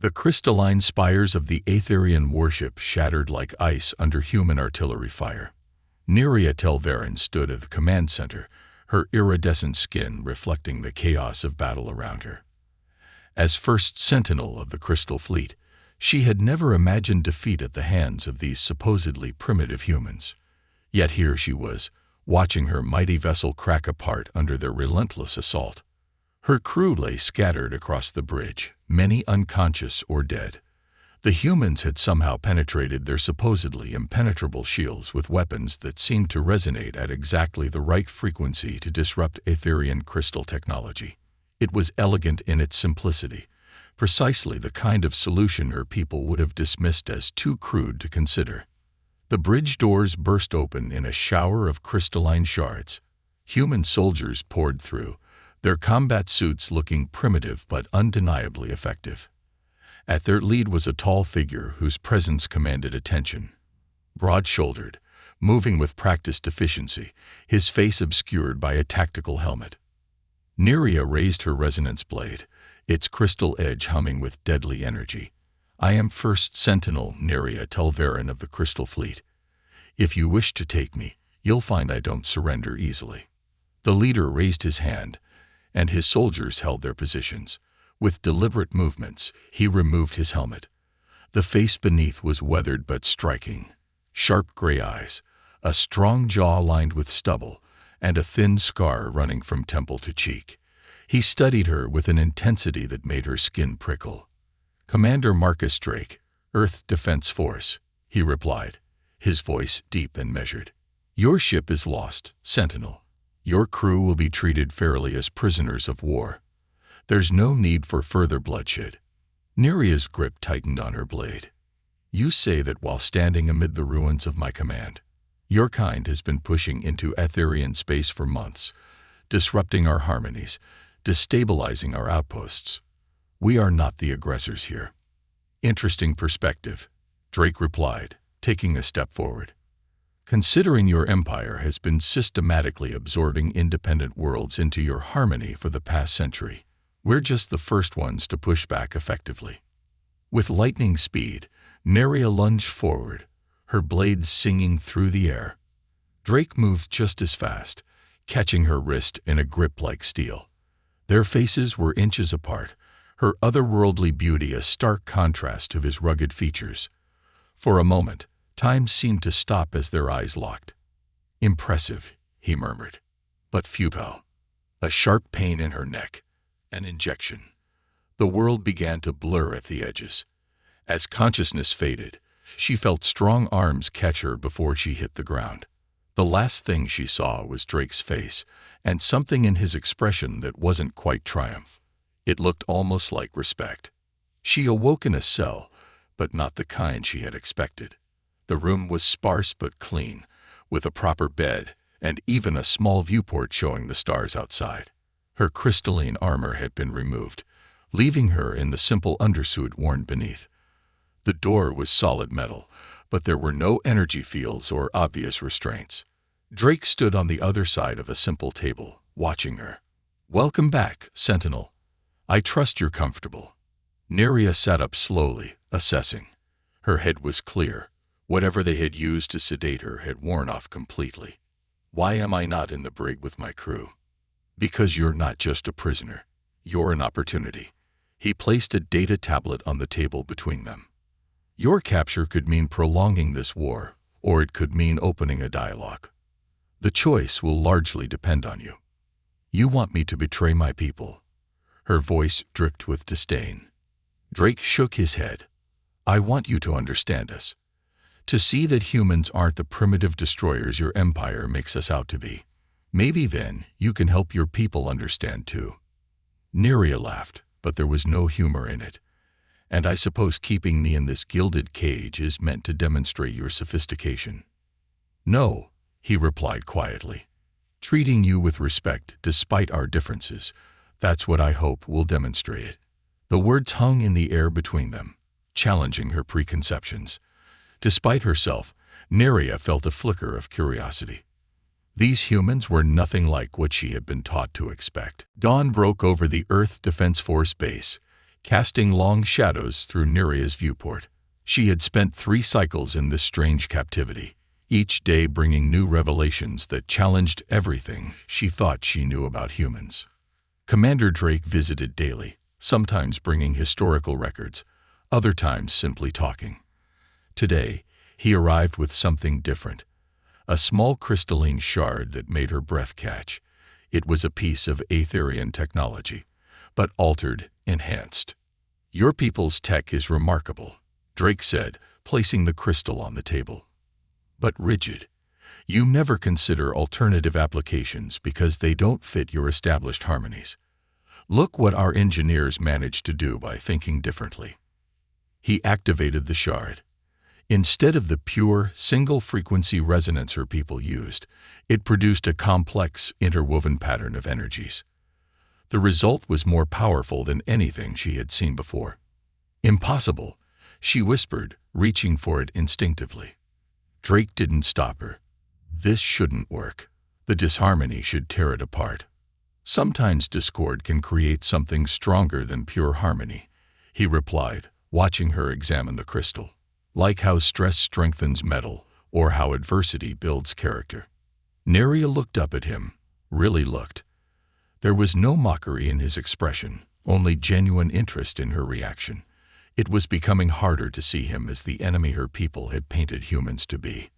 The crystalline spires of the Aetherian warship shattered like ice under human artillery fire. Neria Telverin stood at the command center, her iridescent skin reflecting the chaos of battle around her. As first sentinel of the Crystal Fleet, she had never imagined defeat at the hands of these supposedly primitive humans. Yet here she was, watching her mighty vessel crack apart under their relentless assault. Her crew lay scattered across the bridge, many unconscious or dead. The humans had somehow penetrated their supposedly impenetrable shields with weapons that seemed to resonate at exactly the right frequency to disrupt Aetherian crystal technology. It was elegant in its simplicity, precisely the kind of solution her people would have dismissed as too crude to consider. The bridge doors burst open in a shower of crystalline shards. Human soldiers poured through, their combat suits looking primitive but undeniably effective. At their lead was a tall figure whose presence commanded attention. Broad-shouldered, moving with practiced efficiency, his face obscured by a tactical helmet. Neria raised her resonance blade, its crystal edge humming with deadly energy. "I am First Sentinel Neria Telverin of the Crystal Fleet. If you wish to take me, you'll find I don't surrender easily." The leader raised his hand, and his soldiers held their positions. With deliberate movements, he removed his helmet. The face beneath was weathered but striking. Sharp gray eyes, a strong jaw lined with stubble, and a thin scar running from temple to cheek. He studied her with an intensity that made her skin prickle. "Commander Marcus Drake, Earth Defense Force," he replied, his voice deep and measured. "Your ship is lost, Sentinel. Your crew will be treated fairly as prisoners of war. There's no need for further bloodshed." Neria's grip tightened on her blade. "You say that while standing amid the ruins of my command. Your kind has been pushing into Aetherian space for months, disrupting our harmonies, destabilizing our outposts. We are not the aggressors here." "Interesting perspective," Drake replied, taking a step forward. "Considering your empire has been systematically absorbing independent worlds into your harmony for the past century, we're just the first ones to push back effectively." With lightning speed, Neria lunged forward, her blades singing through the air. Drake moved just as fast, catching her wrist in a grip like steel. Their faces were inches apart, her otherworldly beauty a stark contrast to his rugged features. For a moment, time seemed to stop as their eyes locked. "Impressive," he murmured, "but futile." A sharp pain in her neck, an injection. The world began to blur at the edges. As consciousness faded, she felt strong arms catch her before she hit the ground. The last thing she saw was Drake's face, and something in his expression that wasn't quite triumph. It looked almost like respect. She awoke in a cell, but not the kind she had expected. The room was sparse but clean, with a proper bed and even a small viewport showing the stars outside. Her crystalline armor had been removed, leaving her in the simple undersuit worn beneath. The door was solid metal, but there were no energy fields or obvious restraints. Drake stood on the other side of a simple table, watching her. "Welcome back, Sentinel. I trust you're comfortable." Neria sat up slowly, assessing. Her head was clear. Whatever they had used to sedate her had worn off completely. "Why am I not in the brig with my crew?" "Because you're not just a prisoner. You're an opportunity." He placed a data tablet on the table between them. "Your capture could mean prolonging this war, or it could mean opening a dialogue. The choice will largely depend on you." "You want me to betray my people?" Her voice dripped with disdain. Drake shook his head. "I want you to understand us. To see that humans aren't the primitive destroyers your empire makes us out to be. Maybe then you can help your people understand too." Neria laughed, but there was no humor in it. "And I suppose keeping me in this gilded cage is meant to demonstrate your sophistication." "No," he replied quietly. "Treating you with respect despite our differences, that's what I hope will demonstrate it." The words hung in the air between them, challenging her preconceptions. Despite herself, Neria felt a flicker of curiosity. These humans were nothing like what she had been taught to expect. Dawn broke over the Earth Defense Force base, casting long shadows through Neria's viewport. She had spent 3 cycles in this strange captivity, each day bringing new revelations that challenged everything she thought she knew about humans. Commander Drake visited daily, sometimes bringing historical records, other times simply talking. Today, he arrived with something different, a small crystalline shard that made her breath catch. It was a piece of Aetherian technology, but altered, enhanced. "Your people's tech is remarkable," Drake said, placing the crystal on the table. "But rigid. You never consider alternative applications because they don't fit your established harmonies. Look what our engineers managed to do by thinking differently." He activated the shard. Instead of the pure, single-frequency resonance her people used, it produced a complex, interwoven pattern of energies. The result was more powerful than anything she had seen before. "Impossible," she whispered, reaching for it instinctively. Drake didn't stop her. "This shouldn't work. The disharmony should tear it apart." "Sometimes discord can create something stronger than pure harmony," he replied, watching her examine the crystal. "Like how stress strengthens metal, or how adversity builds character." Neria looked up at him, really looked. There was no mockery in his expression, only genuine interest in her reaction. It was becoming harder to see him as the enemy her people had painted humans to be.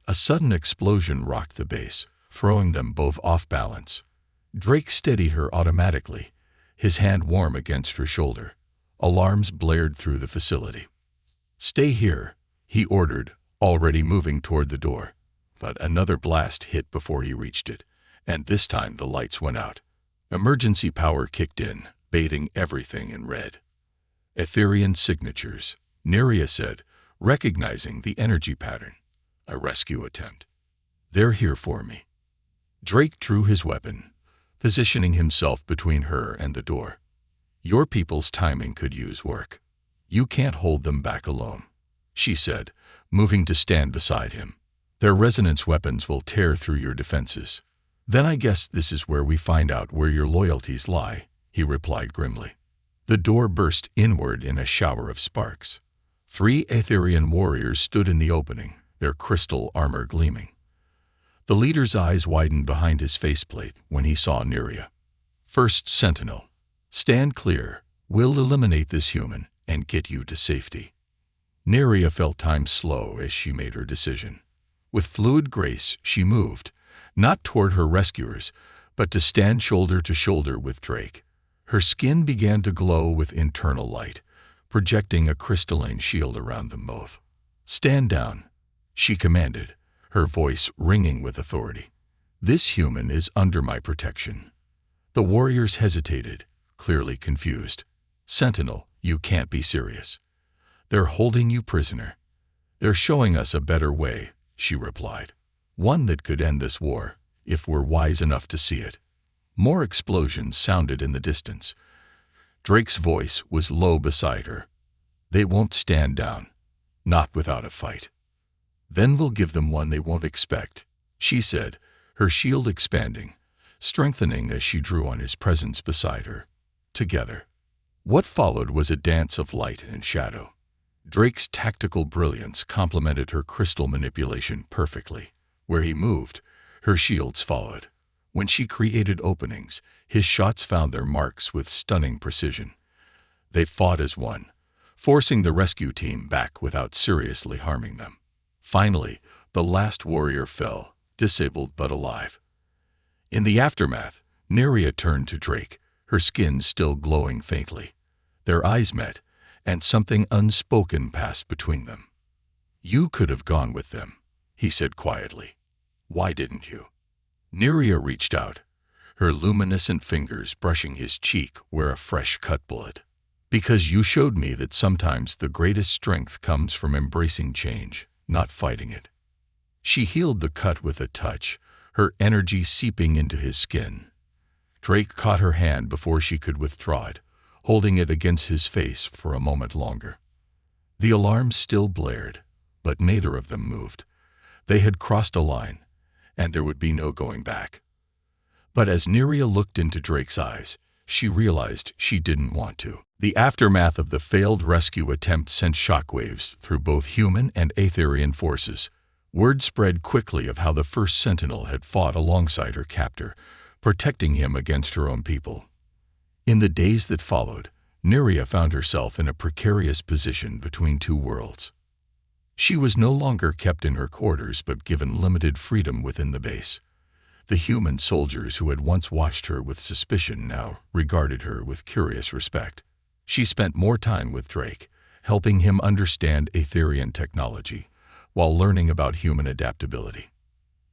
A sudden explosion rocked the base, throwing them both off balance. Drake steadied her automatically, his hand warm against her shoulder. Alarms blared through the facility. "Stay here," he ordered, already moving toward the door. But another blast hit before he reached it, and this time the lights went out. Emergency power kicked in, bathing everything in red. "Aetherian signatures," Neria said, recognizing the energy pattern. "A rescue attempt. They're here for me." Drake drew his weapon, positioning himself between her and the door. "Your people's timing could use work. You can't hold them back alone," she said, moving to stand beside him. "Their resonance weapons will tear through your defenses." "Then I guess this is where we find out where your loyalties lie," he replied grimly. The door burst inward in a shower of sparks. 3 Aetherian warriors stood in the opening, their crystal armor gleaming. The leader's eyes widened behind his faceplate when he saw Neria. "First Sentinel, stand clear. We'll eliminate this human and get you to safety." Neria felt time slow as she made her decision. With fluid grace, she moved, not toward her rescuers, but to stand shoulder to shoulder with Drake. Her skin began to glow with internal light, projecting a crystalline shield around them both. "Stand down," she commanded, her voice ringing with authority. "This human is under my protection." The warriors hesitated, clearly confused. "Sentinel, you can't be serious. They're holding you prisoner." "They're showing us a better way," she replied. "One that could end this war, if we're wise enough to see it." More explosions sounded in the distance. Drake's voice was low beside her. "They won't stand down. Not without a fight. Then we'll give them one they won't expect," she said, her shield expanding, strengthening as she drew on his presence beside her. Together. What followed was a dance of light and shadow. Drake's tactical brilliance complemented her crystal manipulation perfectly. Where he moved, her shields followed. When she created openings, his shots found their marks with stunning precision. They fought as one, forcing the rescue team back without seriously harming them. Finally, the last warrior fell, disabled but alive. In the aftermath, Neria turned to Drake, her skin still glowing faintly. Their eyes met, and something unspoken passed between them. "You could have gone with them," he said quietly. "Why didn't you?" Neria reached out, her luminescent fingers brushing his cheek where a fresh-cut bullet. "Because you showed me that sometimes the greatest strength comes from embracing change, not fighting it." She healed the cut with a touch, her energy seeping into his skin. Drake caught her hand before she could withdraw it, holding it against his face for a moment longer. The alarms still blared, but neither of them moved. They had crossed a line, and there would be no going back. But as Neria looked into Drake's eyes, She realized she didn't want to. The aftermath of the failed rescue attempt sent shockwaves through both human and Aetherian forces. Word spread quickly of how the first Sentinel had fought alongside her captor, protecting him against her own people. In the days that followed, Neria found herself in a precarious position between two worlds. She was no longer kept in her quarters but given limited freedom within the base. The human soldiers who had once watched her with suspicion now regarded her with curious respect. She spent more time with Drake, helping him understand Aetherian technology, while learning about human adaptability.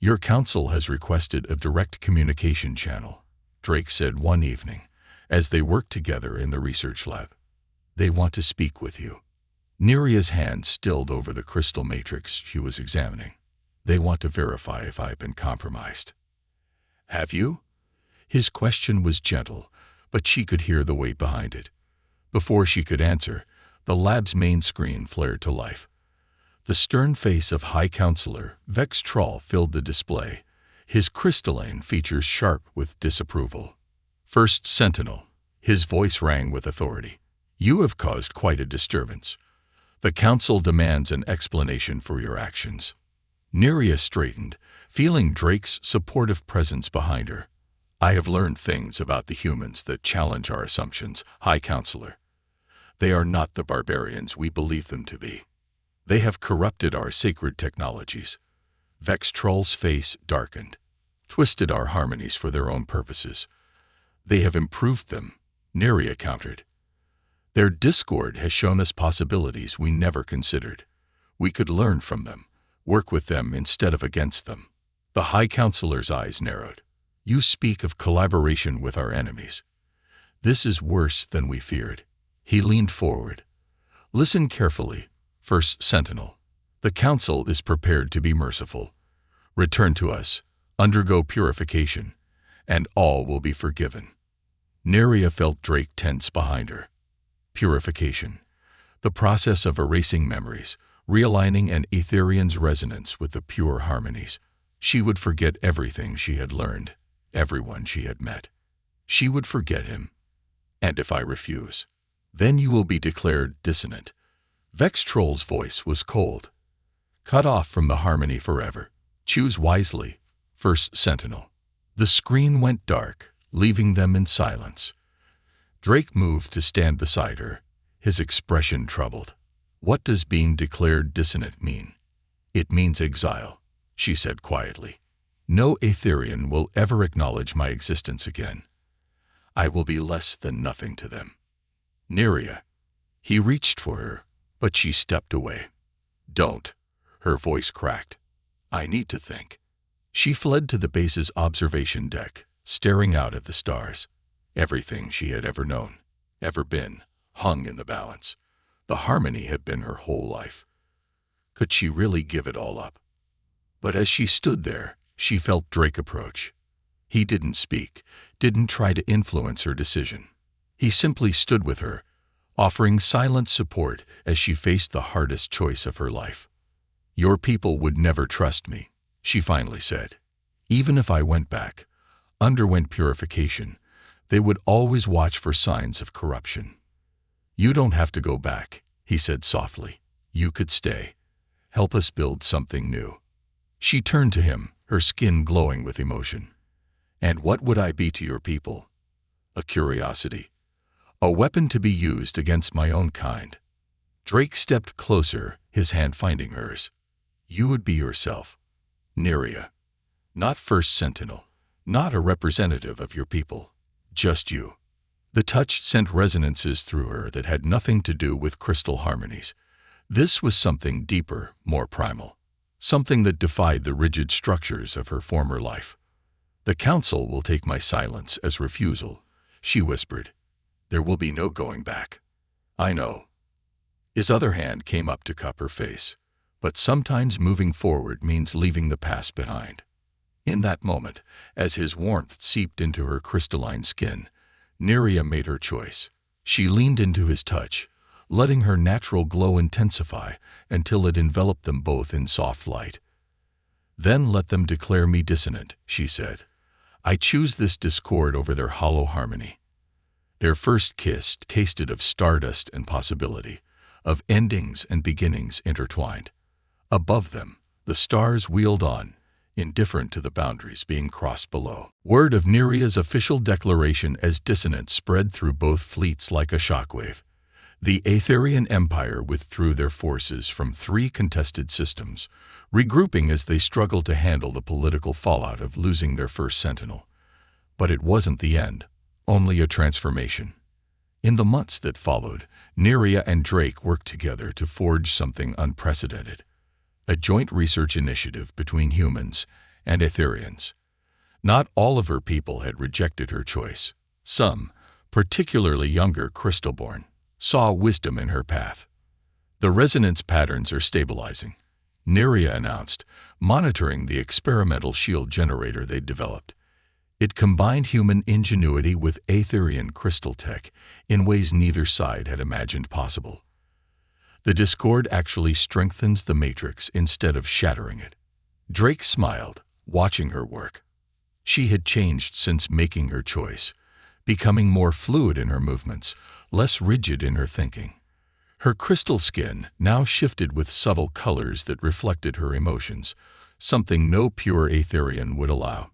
"Your council has requested a direct communication channel," Drake said one evening, as they worked together in the research lab. "They want to speak with you." Neria's hand stilled over the crystal matrix she was examining. "They want to verify if I've been compromised." "Have you?" His question was gentle, but she could hear the weight behind it. Before she could answer, the lab's main screen flared to life. The stern face of High Counselor Vex Troll filled the display, his crystalline features sharp with disapproval. "First Sentinel," his voice rang with authority. "You have caused quite a disturbance. The Council demands an explanation for your actions." Neria straightened, feeling Drake's supportive presence behind her. "I have learned things about the humans that challenge our assumptions, High Counselor. They are not the barbarians we believe them to be. They have corrupted our sacred technologies." Vex Troll's face darkened. "Twisted our harmonies for their own purposes. They have improved them," Neria countered. "Their discord has shown us possibilities we never considered. We could learn from them, work with them instead of against them." The High Counselor's eyes narrowed. "You speak of collaboration with our enemies. This is worse than we feared." He leaned forward. "Listen carefully, First Sentinel. The Council is prepared to be merciful. Return to us, undergo purification, and all will be forgiven." Neria felt Drake tense behind her. Purification. The process of erasing memories, realigning an Aetherian's resonance with the pure harmonies. She would forget everything she had learned, everyone she had met. She would forget him. "And if I refuse, then you will be declared dissonant." Vex Troll's voice was cold. "Cut off from the harmony forever. Choose wisely, First Sentinel." The screen went dark, leaving them in silence. Drake moved to stand beside her, his expression troubled. "What does being declared dissonant mean?" "It means exile," she said quietly. "No Aetherian will ever acknowledge my existence again. I will be less than nothing to them." "Neria." He reached for her, but she stepped away. "Don't." Her voice cracked. "I need to think." She fled to the base's observation deck, staring out at the stars. Everything she had ever known, ever been, hung in the balance. The harmony had been her whole life. Could she really give it all up? But as she stood there, she felt Drake approach. He didn't speak, didn't try to influence her decision. He simply stood with her, offering silent support as she faced the hardest choice of her life. "Your people would never trust me," she finally said. "Even if I went back, underwent purification, they would always watch for signs of corruption." "You don't have to go back," he said softly. "You could stay. Help us build something new." She turned to him, her skin glowing with emotion. "And what would I be to your people?" "A curiosity. A weapon to be used against my own kind." Drake stepped closer, his hand finding hers. "You would be yourself, Neria. Not First Sentinel, not a representative of your people. Just you." The touch sent resonances through her that had nothing to do with crystal harmonies. This was something deeper, more primal. Something that defied the rigid structures of her former life. "The Council will take my silence as refusal," she whispered. "There will be no going back." "I know." His other hand came up to cup her face. "But sometimes moving forward means leaving the past behind." In that moment, as his warmth seeped into her crystalline skin, Neria made her choice. She leaned into his touch, letting her natural glow intensify until it enveloped them both in soft light. "Then let them declare me dissonant," she said. "I choose this discord over their hollow harmony." Their first kiss tasted of stardust and possibility, of endings and beginnings intertwined. Above them, the stars wheeled on, indifferent to the boundaries being crossed below. Word of Neria's official declaration as dissonance spread through both fleets like a shockwave. The Aetherian Empire withdrew their forces from 3 contested systems, regrouping as they struggled to handle the political fallout of losing their first sentinel. But it wasn't the end, only a transformation. In the months that followed, Neria and Drake worked together to forge something unprecedented. A joint research initiative between humans and Aetherians. Not all of her people had rejected her choice. Some, particularly younger crystalborn, saw wisdom in her path. The resonance patterns are stabilizing, Neria announced, monitoring the experimental shield generator they'd developed. It combined human ingenuity with Aetherian crystal tech in ways neither side had imagined possible. The discord actually strengthens the matrix instead of shattering it. Drake smiled, watching her work. She had changed since making her choice, becoming more fluid in her movements, less rigid in her thinking. Her crystal skin now shifted with subtle colors that reflected her emotions, something no pure Aetherian would allow.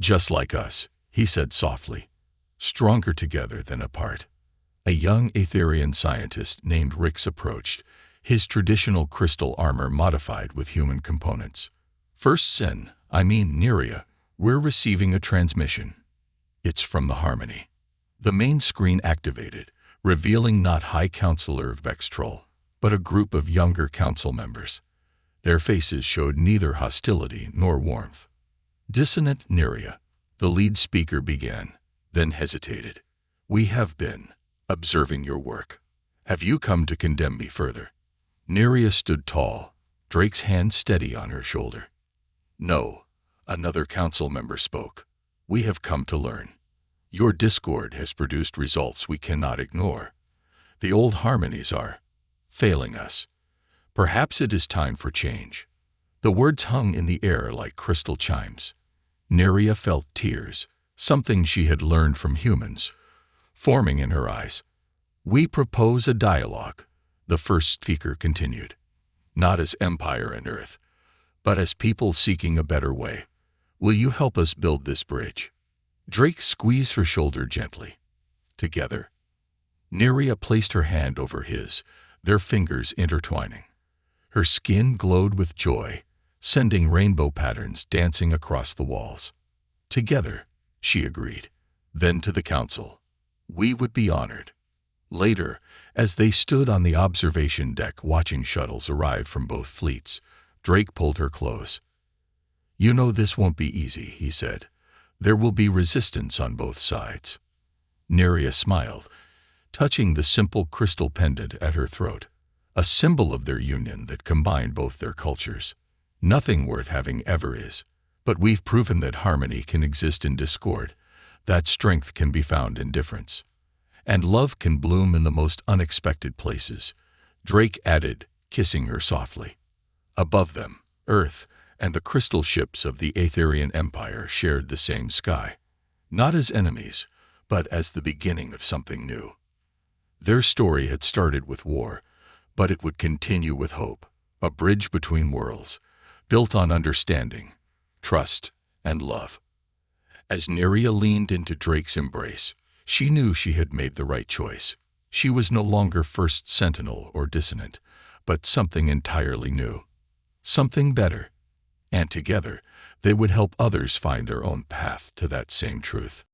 "Just like us," he said softly, "stronger together than apart." A young Aetherian scientist named Rix approached, his traditional crystal armor modified with human components. "First Neria, we're receiving a transmission. It's from the Harmony." The main screen activated, revealing not High Counselor Vextrol, but a group of younger council members. Their faces showed neither hostility nor warmth. "Dissonant Neria," the lead speaker began, then hesitated. "We have been observing your work. Have you come to condemn me further?" Neria stood tall, Drake's hand steady on her shoulder. "No," another council member spoke. "We have come to learn. Your discord has produced results we cannot ignore. The old harmonies are failing us. Perhaps it is time for change." The words hung in the air like crystal chimes. Neria felt tears, something she had learned from humans, forming in her eyes. "We propose a dialogue," the first speaker continued. "Not as Empire and Earth, but as people seeking a better way. Will you help us build this bridge?" Drake squeezed her shoulder gently. "Together." Neria placed her hand over his, their fingers intertwining. Her skin glowed with joy, sending rainbow patterns dancing across the walls. "Together," she agreed. Then to the council, "We would be honored." Later, as they stood on the observation deck watching shuttles arrive from both fleets, Drake pulled her close. "You know this won't be easy," he said. "There will be resistance on both sides." Neria smiled, touching the simple crystal pendant at her throat, a symbol of their union that combined both their cultures. "Nothing worth having ever is, but we've proven that harmony can exist in discord, that strength can be found in difference, and love can bloom in the most unexpected places," Drake added, kissing her softly. Above them, Earth and the crystal ships of the Aetherian Empire shared the same sky, not as enemies, but as the beginning of something new. Their story had started with war, but it would continue with hope, a bridge between worlds, built on understanding, trust, and love. As Neria leaned into Drake's embrace, she knew she had made the right choice. She was no longer first sentinel or dissonant, but something entirely new, something better. And together, they would help others find their own path to that same truth.